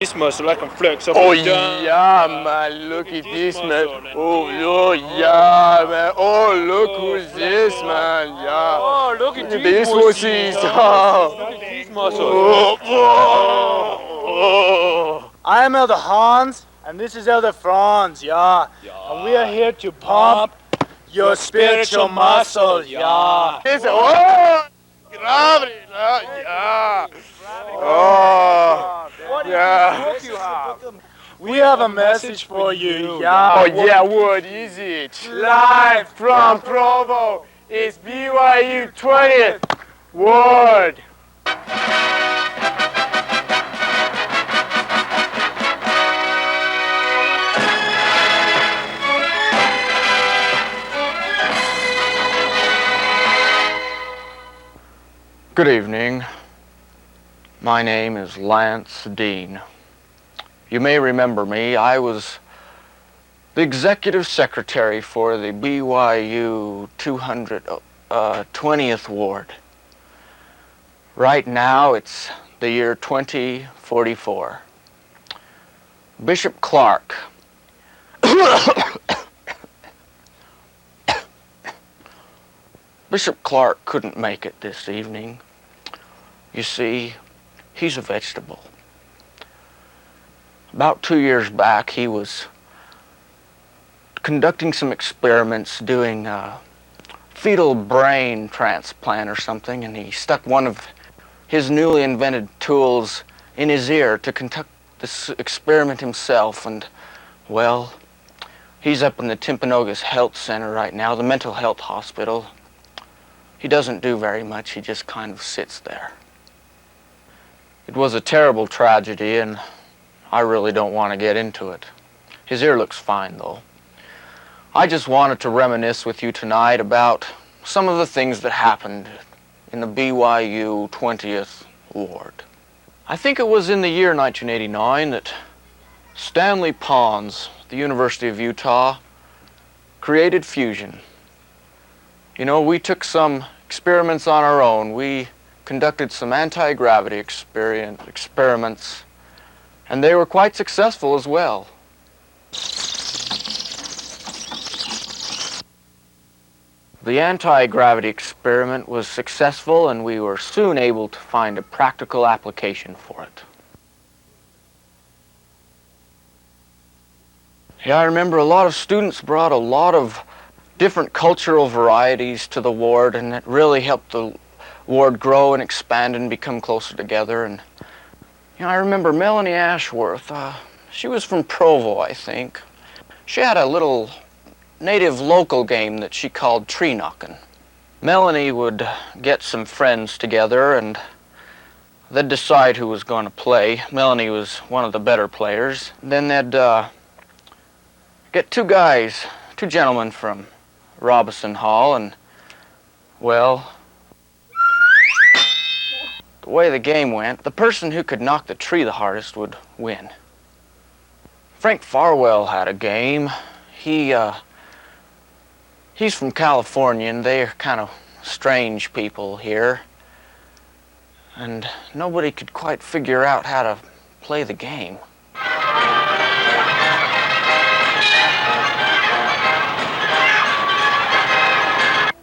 This muscle, I can flex up Oh and down. yeah, man, look at this man. Oh yeah, man. Oh, look who's this man. Yeah. Oh, look at This was his. Look at these muscles. I am Elder Hans, and this is Elder Franz, yeah. And we are here to pump your spiritual muscle, yeah. It's gravity, yeah. Oh, yeah. We have a message for you, yeah. Oh yeah, what is it? Live from Provo, it's BYU 20th Ward. Good evening. My name is Lance Dean. You may remember me. I was the executive secretary for the BYU 20th Ward. Right now it's the year 2044. Bishop Clark Bishop Clark couldn't make it this evening. You see, he's a vegetable. About 2 years back, he was conducting some experiments doing a fetal brain transplant or something, and he stuck one of his newly invented tools in his ear to conduct this experiment himself, and, well, he's up in the Timpanogos Health Center right now, the mental health hospital. He doesn't do very much, he just kind of sits there. It was a terrible tragedy, and I really don't want to get into it. His ear looks fine, though. I just wanted to reminisce with you tonight about some of the things that happened in the BYU 20th Ward. I think it was in the year 1989 that Stanley Pons, the University of Utah, created fusion. You know, we took some experiments on our own. We conducted some anti-gravity experiments, and they were quite successful as well. The anti-gravity experiment was successful, and we were soon able to find a practical application for it. Yeah, I remember a lot of students brought a lot of different cultural varieties to the ward, and it really helped the ward grow and expand and become closer together. And you know, I remember Melanie Ashworth. She was from Provo, I think. She had a little native local game that she called tree knocking. Melanie would get some friends together and they'd decide who was going to play. Melanie was one of the better players. Then they'd get two gentlemen from Robinson Hall, and, well, the way the game went, the person who could knock the tree the hardest would win. Frank Farwell had a game. He's from California, and they're kind of strange people here. And nobody could quite figure out how to play the game.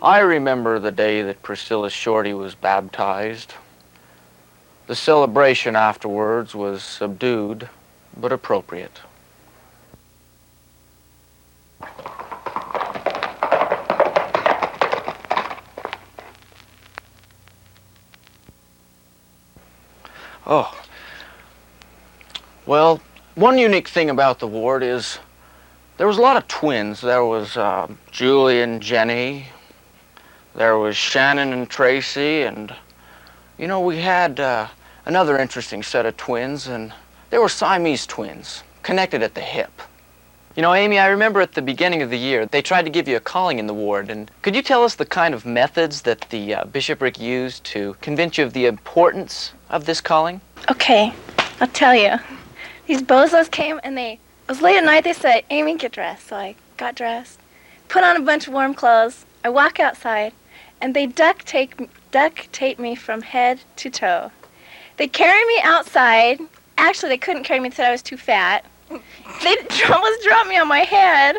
I remember the day that Priscilla Shorty was baptized. The celebration afterwards was subdued, but appropriate. Oh, well, one unique thing about the ward is there was a lot of twins. There was Julie and Jenny. There was Shannon and Tracy, and, you know, we had another interesting set of twins, and they were Siamese twins, connected at the hip. You know, Amy, I remember at the beginning of the year, they tried to give you a calling in the ward, and could you tell us the kind of methods that the bishopric used to convince you of the importance of this calling? Okay, I'll tell you. These bozos came, and it was late at night, they said, Amy, get dressed. So I got dressed, put on a bunch of warm clothes, I walk outside, and they duct tape me from head to toe. They carry me outside actually, they couldn't carry me. They said I was too fat. They almost dropped me on my head.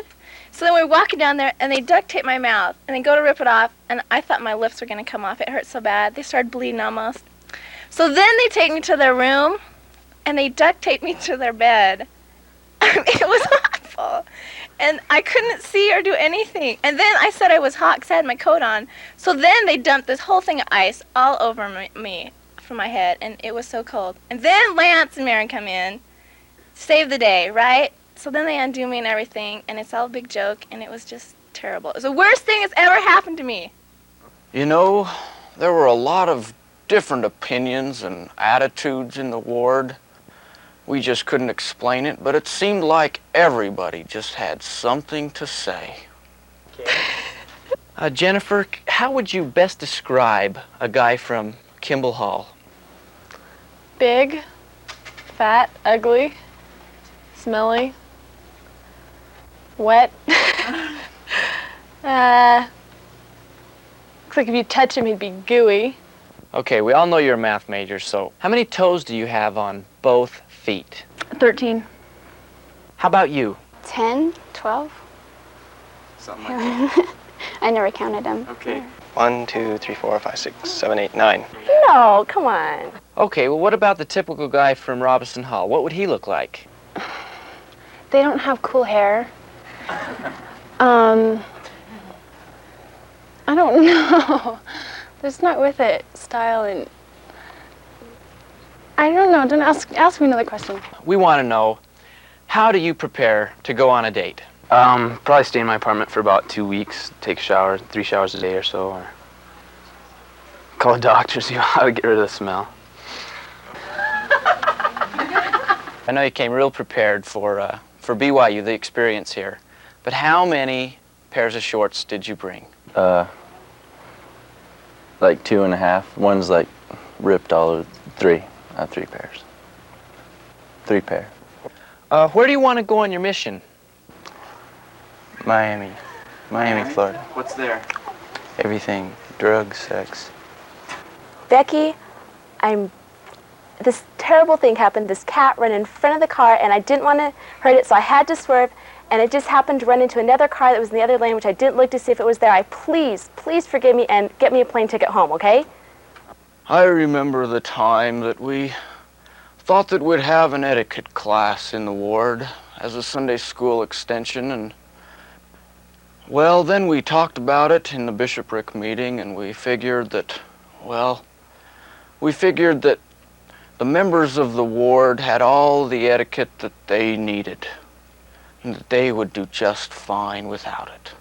So then we were walking down there, and they duct taped my mouth, and they go to rip it off, and I thought my lips were going to come off. It hurt so bad. They started bleeding almost. So then they take me to their room, and they duct taped me to their bed. It was awful. And I couldn't see or do anything. And then I said I was hot because I had my coat on. So then they dumped this whole thing of ice all over me from my head, and it was so cold. And then Lance and Mary come in, save the day, right? So then they undo me and everything, and it's all a big joke, and it was just terrible. It was the worst thing that's ever happened to me. You know, there were a lot of different opinions and attitudes in the ward. We just couldn't explain it, but it seemed like everybody just had something to say. Jennifer, how would you best describe a guy from Kimball Hall? Big, fat, ugly, smelly, wet. Looks like if you touch him, he'd be gooey. Okay, we all know you're a math major, so how many toes do you have on both feet? 13. How about you? 10, 12. Something like that. I never counted them. Okay. 1, 2, 3, 4, 5, 6, 7, 8, 9. No, come on. Okay, well, what about the typical guy from Robinson Hall? What would he look like? They don't have cool hair. I don't know. They're just not with it. Style and... I don't know. Don't ask me another question. We want to know, how do you prepare to go on a date? Probably stay in my apartment for about 2 weeks, take a shower, 3 showers a day or so, or call a doctor, see how to get rid of the smell. I know you came real prepared for BYU, the experience here, but how many pairs of shorts did you bring? Like 2.5. One's like ripped all of 3. I have 3 pairs. 3 pair. Where do you want to go on your mission? Miami, Florida. What's there? Everything. Drugs, sex. Becky, this terrible thing happened. This cat ran in front of the car, and I didn't want to hurt it, so I had to swerve, and it just happened to run into another car that was in the other lane, which I didn't look to see if it was there. Please forgive me and get me a plane ticket home, okay? I remember the time that we thought that we'd have an etiquette class in the ward as a Sunday school extension, and well, then we talked about it in the bishopric meeting, and we figured that the members of the ward had all the etiquette that they needed, and that they would do just fine without it.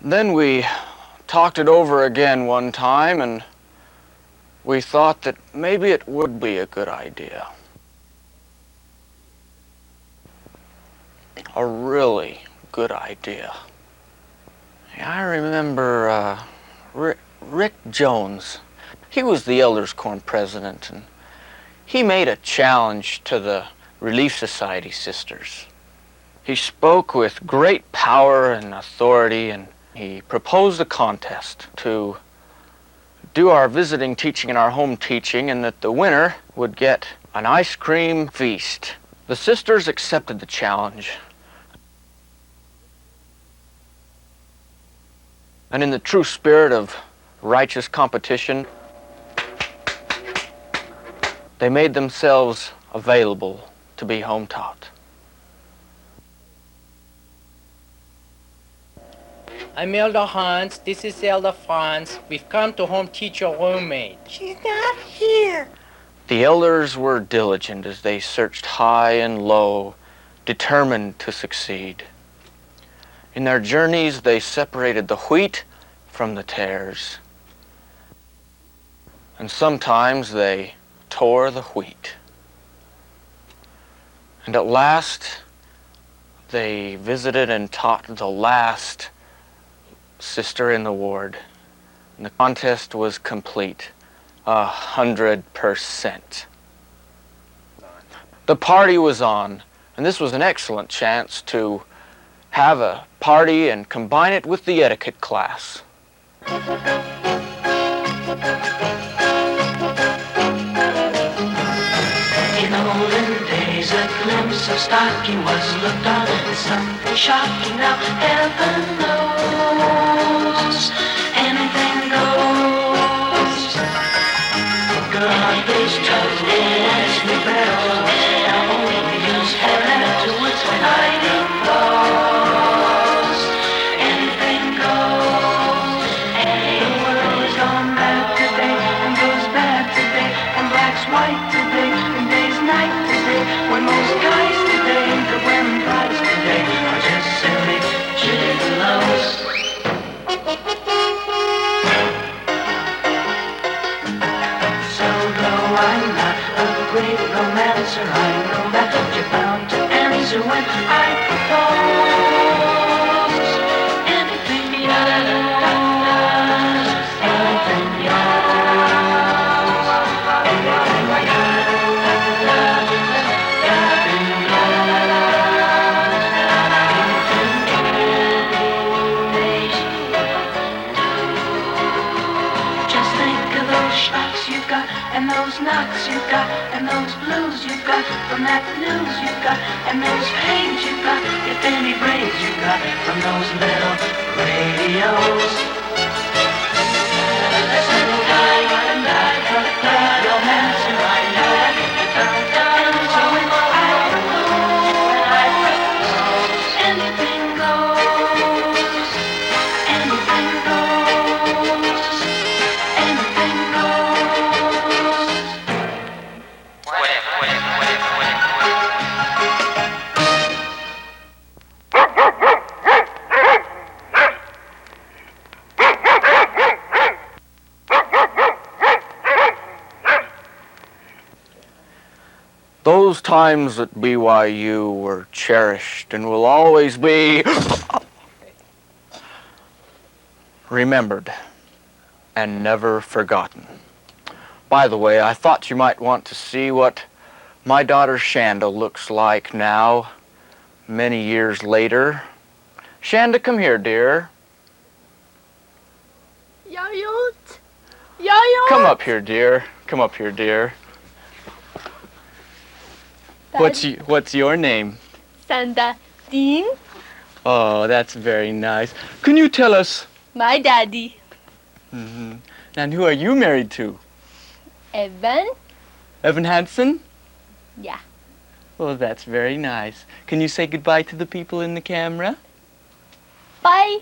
Then we talked it over again one time, and we thought that maybe it would be a good idea. A really good idea. I remember Rick Jones. He was the Elders Quorum president, and he made a challenge to the Relief Society sisters. He spoke with great power and authority, and he proposed a contest to do our visiting teaching and our home teaching, and that the winner would get an ice cream feast. The sisters accepted the challenge. And in the true spirit of righteous competition, they made themselves available to be home taught. I'm Elder Hans. This is Elder Franz. We've come to home teach your roommate. She's not here. The elders were diligent as they searched high and low, determined to succeed. In their journeys, they separated the wheat from the tares. And sometimes they tore the wheat. And at last, they visited and taught the last sister in the ward. And the contest was complete, 100%. The party was on, and this was an excellent chance to have a party and combine it with the etiquette class. olden days, a glimpse of stocking was looked on as something shocking. Now heaven knows anything goes. Garbage trucks, bullets, wheelbarrows, now only used for afterwards when hiding clothes. Anything goes, and the world has gone mad today, and goes bad today, and black's white today, and day's night today, when most guys today and good women prize today are just silly gigolos. So though I'm not a great romancer, I know that you're bound to answer when I propose. Anything goes, anything goes, anything Just think of those shocks you've got, and those knocks you've got, and those blues you've got from that news you've got, and those pains you've got, if any brains you've got from those little radios. So I'm not a romancer, I know that you found out. So when I propose, anything goes, anything goes, anything goes. Those times at BYU were cherished and will always be remembered and never forgotten. By the way, I thought you might want to see what my daughter Shanda looks like now, many years later. Shanda, come here, dear. Yayot. Yayot. Come up here, dear. Come up here, dear. What's your name? Sanda. Dean. Oh, that's very nice. Can you tell us? My daddy. Mm-hmm. And who are you married to? Evan. Evan Hansen? Yeah. Well, that's very nice. Can you say goodbye to the people in the camera? Bye.